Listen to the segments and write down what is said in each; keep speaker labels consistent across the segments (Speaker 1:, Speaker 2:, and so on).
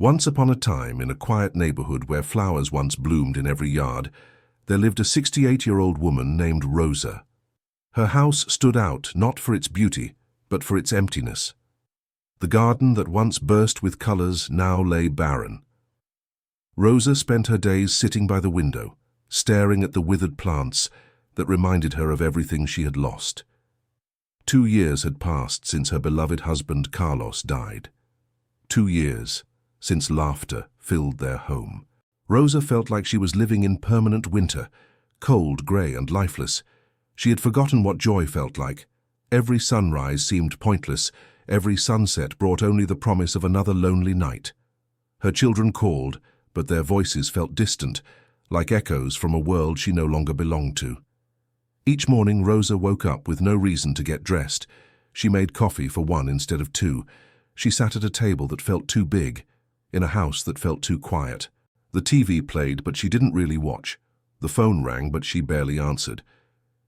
Speaker 1: Once upon a time, in a quiet neighborhood where flowers once bloomed in every yard, there lived a 68-year-old woman named Rosa. Her house stood out not for its beauty, but for its emptiness. The garden that once burst with colors now lay barren. Rosa spent her days sitting by the window, staring at the withered plants that reminded her of everything she had lost. 2 years had passed since her beloved husband Carlos died. 2 years since laughter filled their home. Rosa felt like she was living in permanent winter, cold, grey and lifeless. She had forgotten what joy felt like. Every sunrise seemed pointless. Every sunset brought only the promise of another lonely night. Her children called, but their voices felt distant, like echoes from a world she no longer belonged to. Each morning Rosa woke up with no reason to get dressed. She made coffee for 1 instead of 2. She sat at a table that felt too big, in a house that felt too quiet. The TV played, but she didn't really watch. The phone rang, but she barely answered.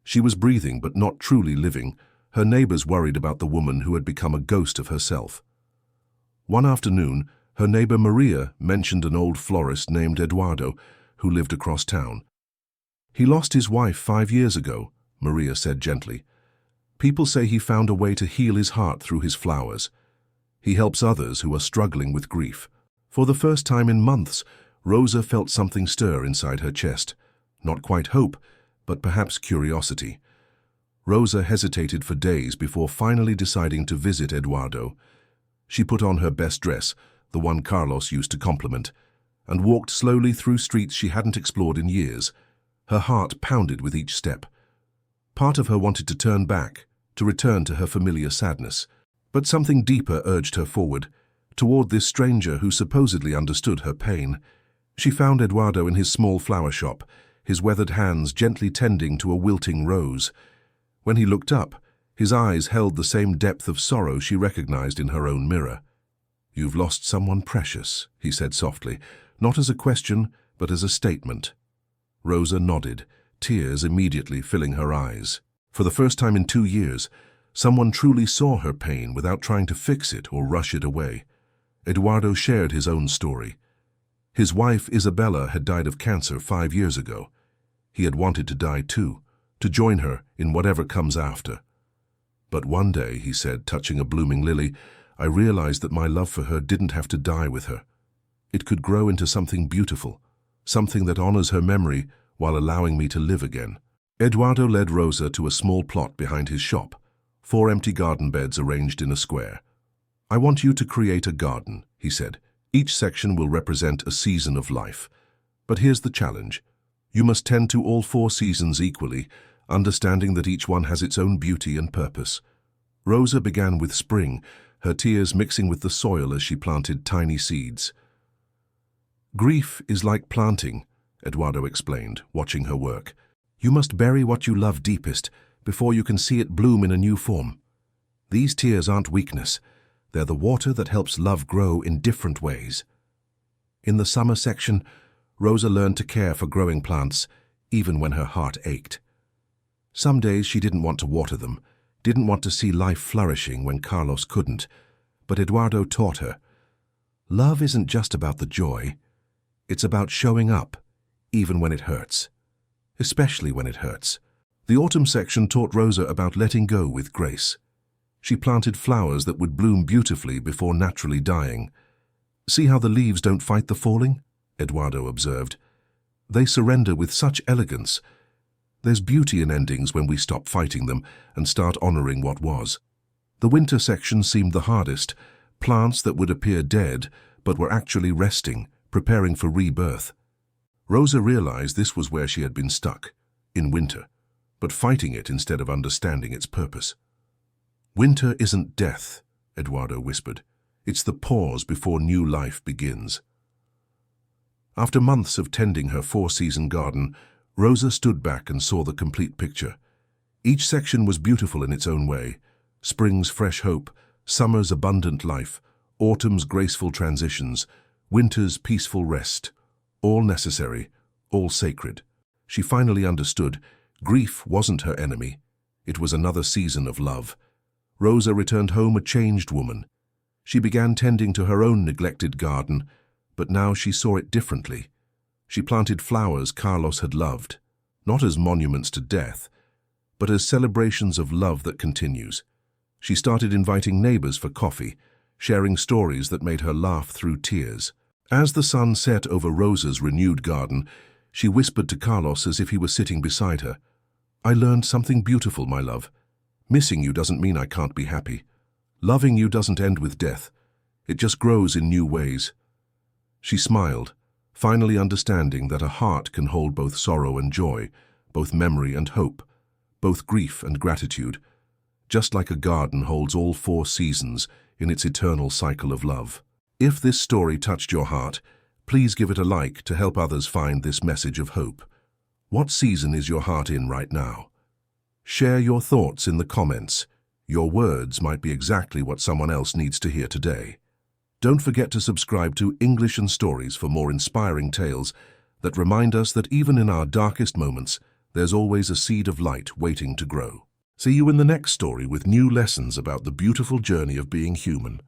Speaker 1: She was breathing, but not truly living. Her neighbors worried about the woman who had become a ghost of herself. One afternoon, her neighbor Maria mentioned an old florist named Eduardo, who lived across town. "He lost his wife 5 years ago," Maria said gently. "People say he found a way to heal his heart through his flowers. He helps others who are struggling with grief." For the first time in months, Rosa felt something stir inside her chest. Not quite hope, but perhaps curiosity. Rosa hesitated for days before finally deciding to visit Eduardo. She put on her best dress, the one Carlos used to compliment, and walked slowly through streets she hadn't explored in years. Her heart pounded with each step. Part of her wanted to turn back, to return to her familiar sadness. But something deeper urged her forward, toward this stranger who supposedly understood her pain. She found Eduardo in his small flower shop, his weathered hands gently tending to a wilting rose. When he looked up, his eyes held the same depth of sorrow she recognized in her own mirror. "You've lost someone precious," he said softly, not as a question, but as a statement. Rosa nodded, tears immediately filling her eyes. For the first time in 2 years, someone truly saw her pain without trying to fix it or rush it away. Eduardo shared his own story. His wife, Isabella, had died of cancer 5 years ago. He had wanted to die too, to join her in whatever comes after. "But one day," he said, touching a blooming lily, "I realized that my love for her didn't have to die with her. It could grow into something beautiful, something that honors her memory while allowing me to live again." Eduardo led Rosa to a small plot behind his shop, 4 empty garden beds arranged in a square. "I want you to create a garden," he said. "Each section will represent a season of life. But here's the challenge. You must tend to all 4 seasons equally, understanding that each one has its own beauty and purpose." Rosa began with spring, her tears mixing with the soil as she planted tiny seeds. "Grief is like planting," Eduardo explained, watching her work. "You must bury what you love deepest before you can see it bloom in a new form. These tears aren't weakness. They're the water that helps love grow in different ways." In the summer section, Rosa learned to care for growing plants, even when her heart ached. Some days she didn't want to water them, didn't want to see life flourishing when Carlos couldn't. But Eduardo taught her, love isn't just about the joy. It's about showing up, even when it hurts. Especially when it hurts. The autumn section taught Rosa about letting go with grace. She planted flowers that would bloom beautifully before naturally dying. "See how the leaves don't fight the falling?" Eduardo observed. "They surrender with such elegance. There's beauty in endings when we stop fighting them and start honoring what was." The winter section seemed the hardest, plants that would appear dead but were actually resting, preparing for rebirth. Rosa realized this was where she had been stuck, in winter, but fighting it instead of understanding its purpose. "Winter isn't death," Eduardo whispered. "It's the pause before new life begins." After months of tending her 4-season garden, Rosa stood back and saw the complete picture. Each section was beautiful in its own way. Spring's fresh hope, summer's abundant life, autumn's graceful transitions, winter's peaceful rest. All necessary, all sacred. She finally understood. Grief wasn't her enemy. It was another season of love. Rosa returned home a changed woman. She began tending to her own neglected garden, but now she saw it differently. She planted flowers Carlos had loved, not as monuments to death, but as celebrations of love that continues. She started inviting neighbors for coffee, sharing stories that made her laugh through tears. As the sun set over Rosa's renewed garden, she whispered to Carlos as if he were sitting beside her, "I learned something beautiful, my love. Missing you doesn't mean I can't be happy. Loving you doesn't end with death. It just grows in new ways." She smiled, finally understanding that a heart can hold both sorrow and joy, both memory and hope, both grief and gratitude, just like a garden holds all 4 seasons in its eternal cycle of love. If this story touched your heart, please give it a like to help others find this message of hope. What season is your heart in right now? Share your thoughts in the comments. Your words might be exactly what someone else needs to hear today. Don't forget to subscribe to English and Stories for more inspiring tales that remind us that even in our darkest moments, there's always a seed of light waiting to grow. See you in the next story with new lessons about the beautiful journey of being human.